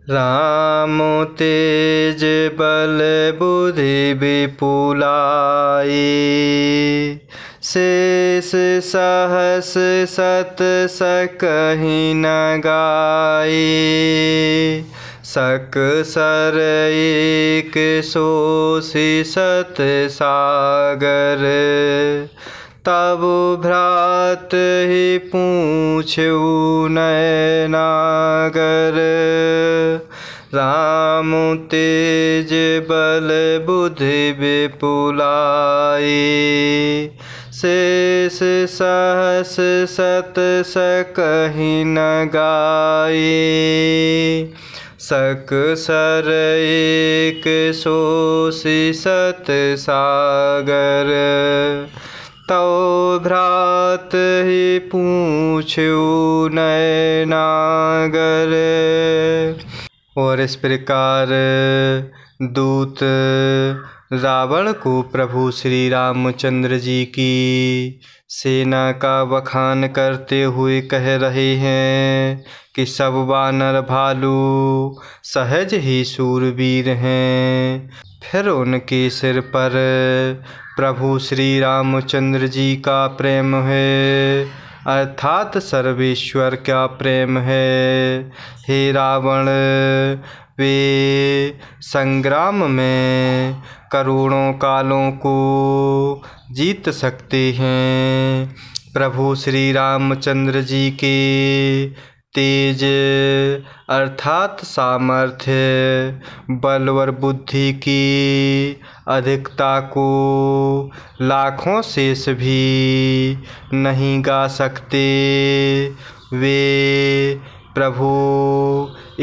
राम तेज बल बुद्धि विपुलाई, शेष सहस सत सकहि न गाई। सकसर एक सोषि सत सागर, तब भ्रात ही पूछऊ नयनागर। राम तेज बल बुद्धि विपुलाई, शेष सहस सत सकहि न गाई। सकसर एक सोषि सत सागर, तौ भ्रात ही पूछऊ नयनागर। और इस प्रकार दूत रावण को प्रभु श्री रामचंद्र जी की सेना का बखान करते हुए कह रहे हैं कि सब वानर भालू सहज ही शूरवीर हैं। फिर उनके सिर पर प्रभु श्री रामचंद्र जी का प्रेम है, अर्थात सर्वेश्वर का प्रेम है। हे रावण, वे संग्राम में करोड़ों कालों को जीत सकते हैं। प्रभु श्री रामचंद्र जी के तेज अर्थात सामर्थ्य, बल और बुद्धि की अधिकता को लाखों शेष भी नहीं गा सकते। वे प्रभु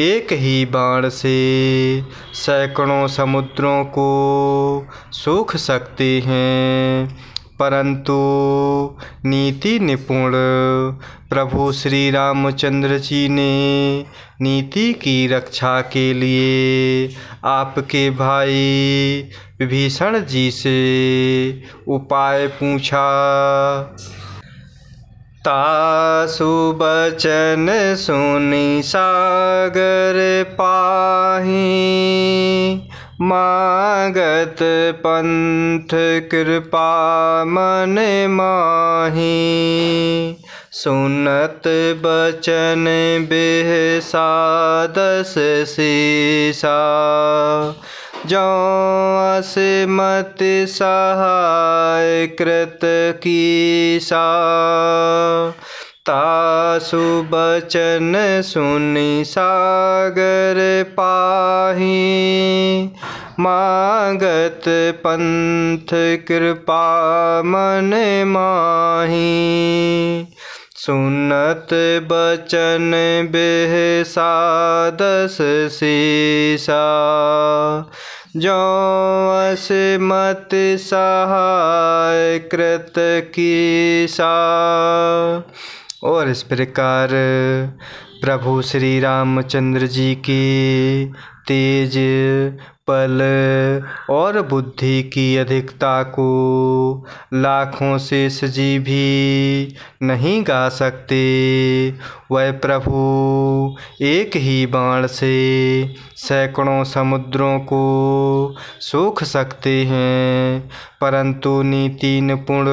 एक ही बाण से सैकड़ों समुद्रों को सूख सकते हैं, परंतु नीति निपुण प्रभु श्री रामचंद्र जी ने नीति की रक्षा के लिए आपके भाई विभीषण जी से उपाय पूछा। तासु बचन सुनि सागर पाहि, मागत पंथ कृपा मन माहि। सुनत बचन बिहसादस सीसा, जो असमति सहाय कृत कीसा। तासु बचन सुनि सागर पाहि, मागत पंथ कृपा मन माहि। सुनत बचन बिहसादस सीसा, जो असमति सहाय कृत कीसा। और इस प्रकार प्रभु श्री रामचंद्र जी की तेज, बल और बुद्धि की अधिकता को लाखों शेष जी भी नहीं गा सकते। वह प्रभु एक ही बाण से सैकड़ों समुद्रों को सूख सकते हैं, परंतु नीति निपुण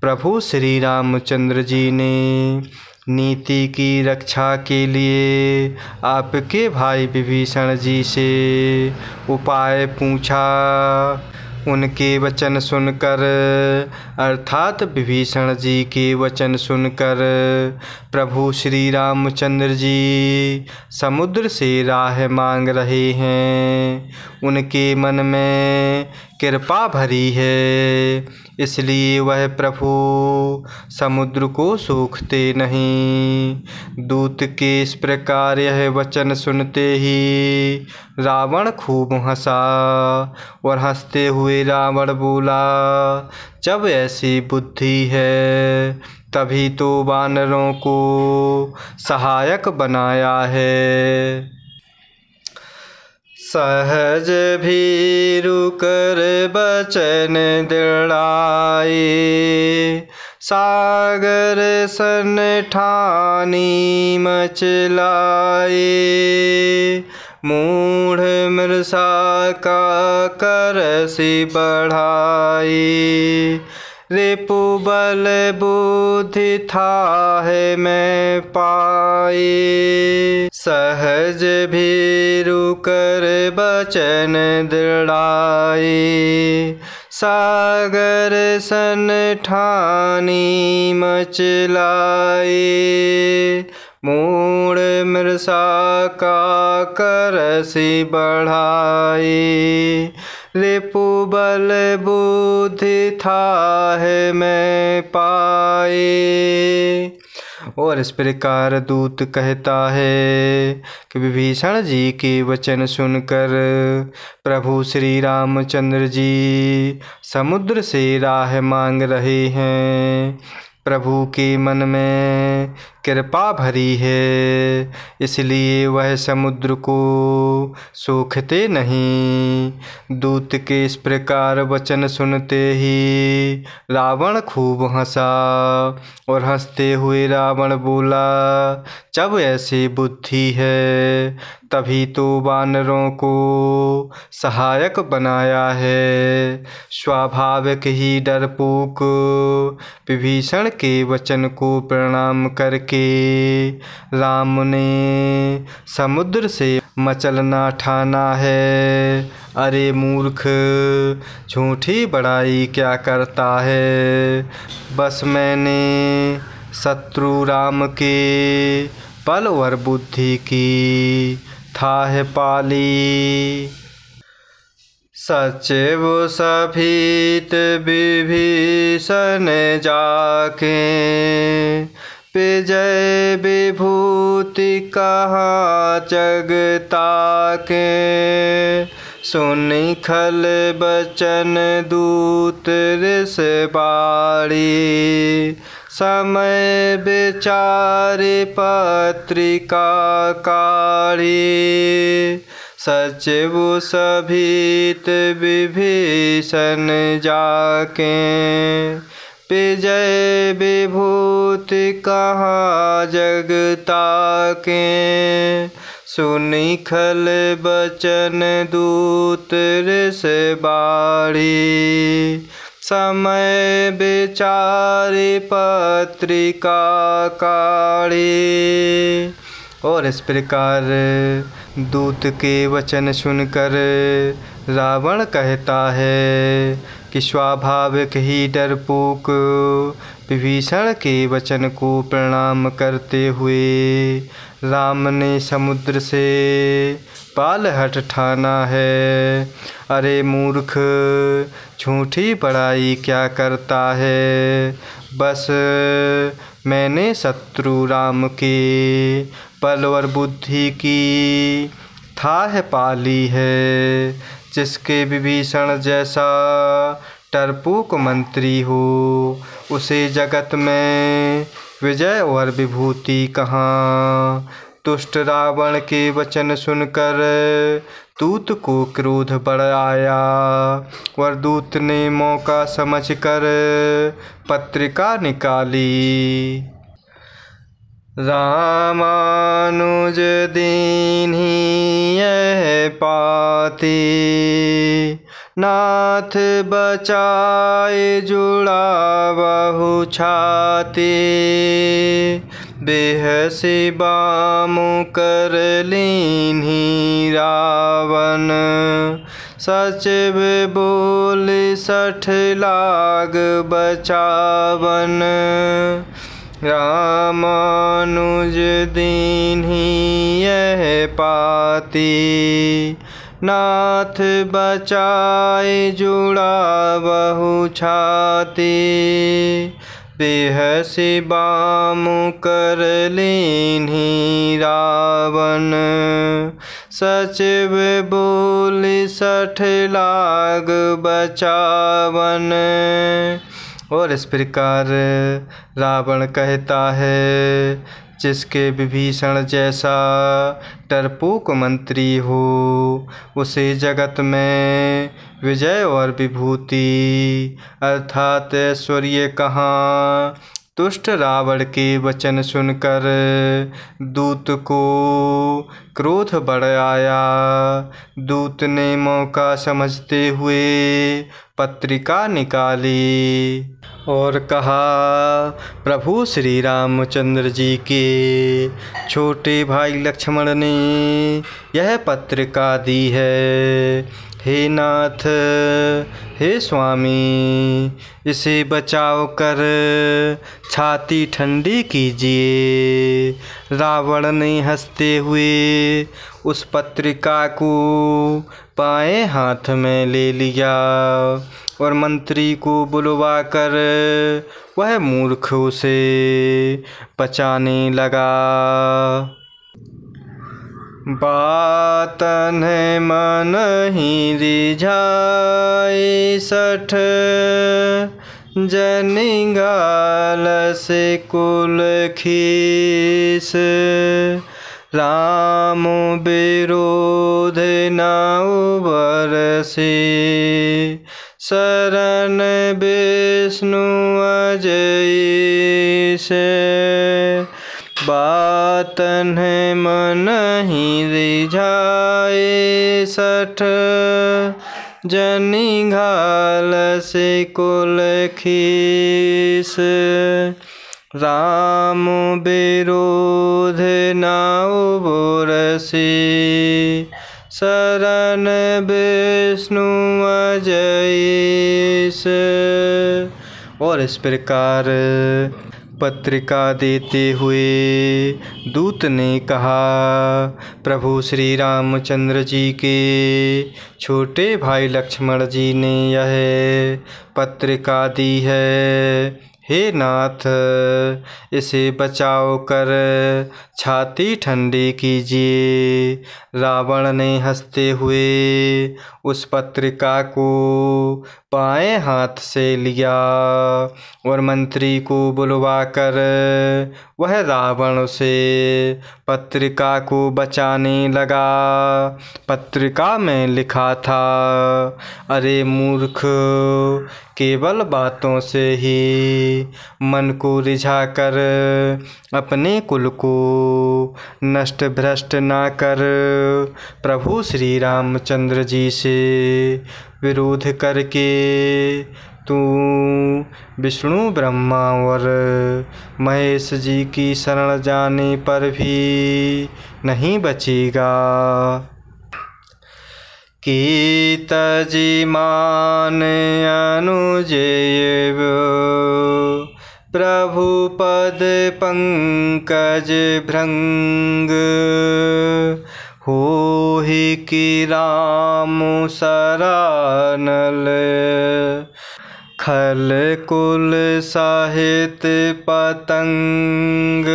प्रभु श्री रामचंद्र जी ने नीति की रक्षा के लिए आपके भाई विभीषण जी से उपाय पूछा। उनके वचन सुनकर अर्थात विभीषण जी के वचन सुनकर प्रभु श्री रामचंद्र जी समुद्र से राह मांग रहे हैं। उनके मन में कृपा भरी है, इसलिए वह प्रभु समुद्र को सूखते नहीं। दूत के इस प्रकार यह वचन सुनते ही रावण खूब हंसा और हंसते हुए रावण बोला, जब ऐसी बुद्धि है तभी तो वानरों को सहायक बनाया है। सहज भीरु कर बचन दृढ़ाई, सागर सन ठानी मचलाए। मूढ़ मृषा का करसि बढ़ाई। रिपु बल बुद्धि थाहे मैं पाई। सहज भीरु कर बचन दृढ़ाई। सागर सन ठानी मचलाई। मूढ़ मृषा का करसि बढ़ाई। रिपु बल बुद्धि थाहे मैं पाई। और इस प्रकार दूत कहता है कि विभीषण जी के वचन सुनकर प्रभु श्री रामचंद्र जी समुद्र से राह मांग रहे हैं। प्रभु के मन में कृपा भरी है, इसलिए वह समुद्र को सोखते नहीं। दूत के इस प्रकार वचन सुनते ही रावण खूब हंसा और हंसते हुए रावण बोला, जब ऐसी बुद्धि है तभी तो वानरों को सहायक बनाया है। स्वाभाविक ही डरपोक विभीषण के वचन को प्रणाम करके राम ने समुद्र से मचलना ठाना है। अरे मूर्ख, झूठी बड़ाई क्या करता है। बस मैंने शत्रु राम के बल और बुद्धि की थाह पाली। सचिव सभीत विभीषण जाके, विजय विभूति कहा जगता के। सुनि खल बचन दूत ऋष बाड़ी, समय विचारि पत्रिका काढ़ी। सचिव सभीत विभीषण जाके, विजय विभूति कहा जगता के। सुनि खल बचन दूत ऋष बाड़ी, समय विचारि पत्रिका काढ़ी। और इस प्रकार दूत के वचन सुनकर रावण कहता है कि स्वाभाविक ही डरपोक विभीषण के वचन को प्रणाम करते हुए राम ने समुद्र से पालहट ठाना है। अरे मूर्ख, झूठी बड़ाई क्या करता है। बस मैंने शत्रु राम के बल और बुद्धि की थाह पाली है। जिसके विभीषण जैसा डरपोक मंत्री हो, उसे जगत में विजय और विभूति कहाँ। दुष्ट रावण के वचन सुनकर दूत को क्रोध बढ़ आया और दूत ने मौका समझकर पत्रिका निकाली। रामानुज दीन्ही यह पाती, नाथ बचाए जुड़ा बहु छाती। बेहसी बामु कर लीन्ही रावण, सचिव बोल सठ लाग बचावन। रामानुज दीन्ही यह पाती, नाथ बचाए जुड़ा बहु छाती। बेहसी बामु कर लीन्ही रावण, सचिव बोल सठ लाग बचावन। और इस प्रकार रावण कहता है, जिसके विभीषण जैसा डरपोक मंत्री हो, उसे जगत में विजय और विभूति अर्थात ऐश्वर्य कहाँ। दुष्ट रावण के वचन सुनकर दूत को क्रोध बढ़ आया। दूत ने मौका समझते हुए पत्रिका निकाली और कहा, प्रभु श्री रामचंद्र जी के छोटे भाई लक्ष्मण ने यह पत्रिका दी है। हे नाथ, हे स्वामी, इसे बचाव कर छाती ठंडी कीजिए। रावण ने हंसते हुए उस पत्रिका को बाएं हाथ में ले लिया और मंत्री को बुलवाकर वह मूर्ख उसे बचाने लगा। बातन मन ही रिझाए सठ, जनिगाल से कुल खीस। राम विरोध न उबरसे, शरण विष्णु अजय से। बातन मन ही रिझाए सठ, जनिघाल से कुल खीस। राम विरोध न उबरसे, शरण विष्णु अजय से। और इस प्रकार पत्रिका देते हुए दूत ने कहा, प्रभु श्री रामचंद्र जी के छोटे भाई लक्ष्मण जी ने यह पत्रिका दी है। हे नाथ, इसे बचाव कर छाती ठंडी कीजिए। रावण ने हंसते हुए उस पत्रिका को बाएं हाथ से लिया और मंत्री को बुलवाकर वह रावण से पत्रिका को बचाने लगा। पत्रिका में लिखा था, अरे मूर्ख, केवल बातों से ही मन को रिझाकर अपने कुल को नष्ट भ्रष्ट ना कर प्रभु श्री रामचंद्र जी से विरोध करके तू विष्णु ब्रह्मा और महेश जी की शरण जाने पर भी नहीं बचेगा। कीतजी मान अनुजेव, प्रभु पद पंकज भृंग। होहि कि राम सरानल, खल कुल साहित पतंग।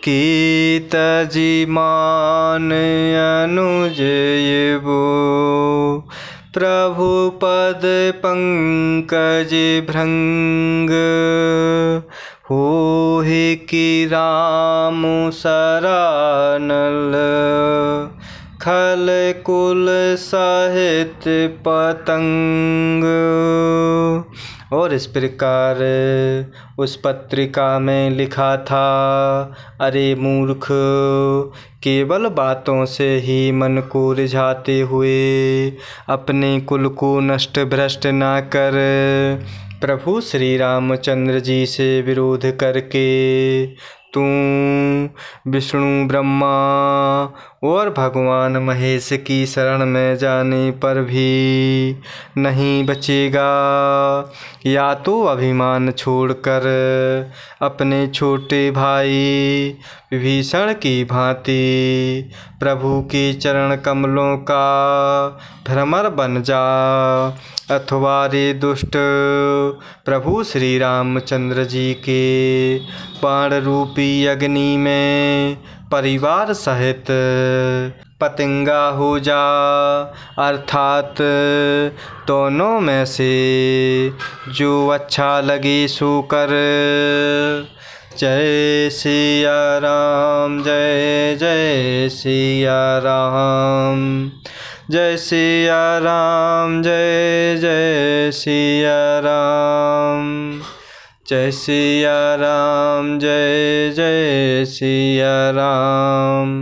कीतजी मान अनुजेबो, प्रभु पद पंकज भृंग। होहि कि राम सरानल, खल कुल साहित पतंग। और इस प्रकार उस पत्रिका में लिखा था, अरे मूर्ख, केवल बातों से ही मन को रिझाते हुए अपने कुल को नष्ट भ्रष्ट ना कर प्रभु श्री रामचंद्र जी से विरोध करके तू विष्णु ब्रह्मा और भगवान महेश की शरण में जाने पर भी नहीं बचेगा। या तो अभिमान छोड़कर अपने छोटे भाई विभीषण की भांति प्रभु के चरण कमलों का भ्रमर बन जा, अथवा रे दुष्ट प्रभु श्री रामचंद्र जी के बाण रूपी अग्नि में परिवार सहित पतंगा हो जा, अर्थात दोनों में से जो अच्छा लगे सो कर। जय सिया राम, जय जय सिया राम, जय सिया राम, जय जय सिया राम, जय सिया राम, जय जय सिया राम।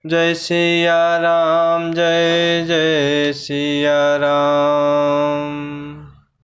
जय सिया राम जय जय सिया राम।